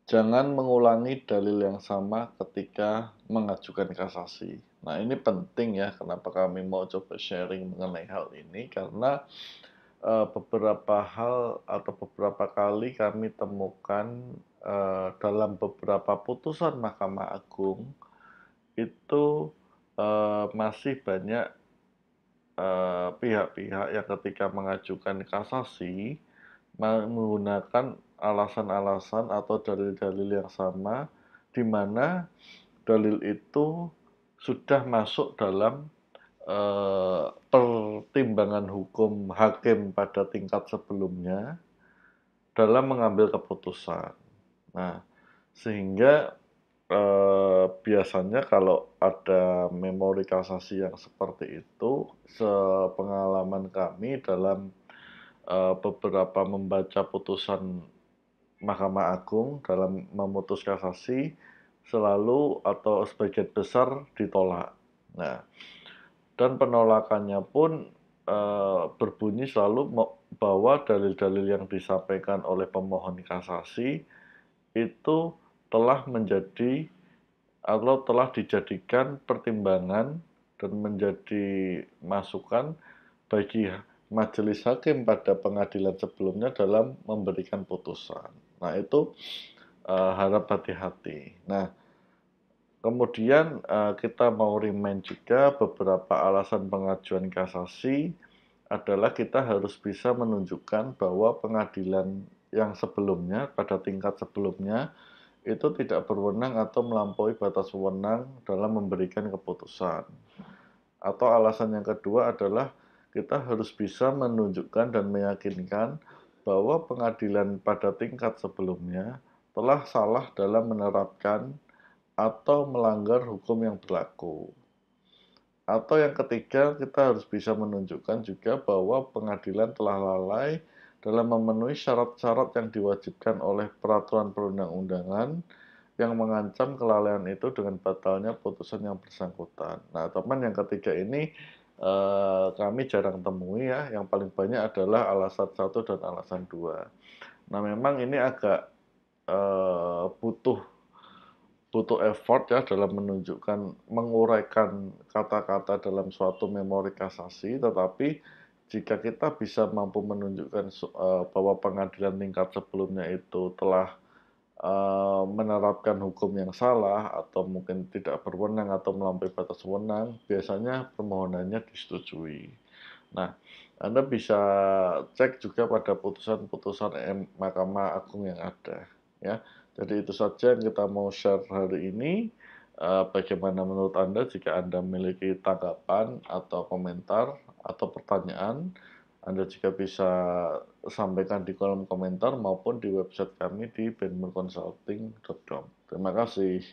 Jangan mengulangi dalil yang sama ketika mengajukan kasasi. Nah, ini penting ya, kenapa kami mau coba sharing mengenai hal ini, karena beberapa hal atau beberapa kali kami temukan dalam beberapa putusan Mahkamah Agung itu masih banyak pihak-pihak yang ketika mengajukan kasasi menggunakan alasan-alasan atau dalil-dalil yang sama, di mana dalil itu sudah masuk dalam pertimbangan hukum hakim pada tingkat sebelumnya dalam mengambil keputusan. Nah, sehingga biasanya kalau ada memori kasasi yang seperti itu, sepengalaman kami dalam beberapa membaca putusan Mahkamah Agung dalam memutus kasasi, selalu atau sebagian besar ditolak. Nah, dan penolakannya pun berbunyi selalu bahwa dalil-dalil yang disampaikan oleh pemohon kasasi itu telah menjadi atau telah dijadikan pertimbangan dan menjadi masukan bagi majelis hakim pada pengadilan sebelumnya dalam memberikan putusan. Nah, itu harap hati-hati. Nah, kemudian kita mau remind juga beberapa alasan pengajuan kasasi adalah kita harus bisa menunjukkan bahwa pengadilan yang sebelumnya, pada tingkat sebelumnya, itu tidak berwenang atau melampaui batas wewenang dalam memberikan keputusan. Atau alasan yang kedua adalah kita harus bisa menunjukkan dan meyakinkan bahwa pengadilan pada tingkat sebelumnya telah salah dalam menerapkan atau melanggar hukum yang berlaku. Atau yang ketiga, kita harus bisa menunjukkan juga bahwa pengadilan telah lalai dalam memenuhi syarat-syarat yang diwajibkan oleh peraturan perundang-undangan yang mengancam kelalaian itu dengan batalnya putusan yang bersangkutan. Nah, teman, yang ketiga ini kami jarang temui ya. Yang paling banyak adalah alasan 1 dan alasan 2. Nah, memang ini agak butuh effort ya dalam menunjukkan, menguraikan kata-kata dalam suatu memori kasasi, tetapi jika kita bisa mampu menunjukkan bahwa pengadilan tingkat sebelumnya itu telah menerapkan hukum yang salah atau mungkin tidak berwenang atau melampaui batas wewenang, biasanya permohonannya disetujui. Nah, Anda bisa cek juga pada putusan-putusan Mahkamah Agung yang ada, ya. Jadi itu saja yang kita mau share hari ini. Bagaimana menurut Anda? Jika Anda memiliki tanggapan atau komentar atau pertanyaan, Anda juga bisa sampaikan di kolom komentar maupun di website kami di benmerconsulting.com. Terima kasih.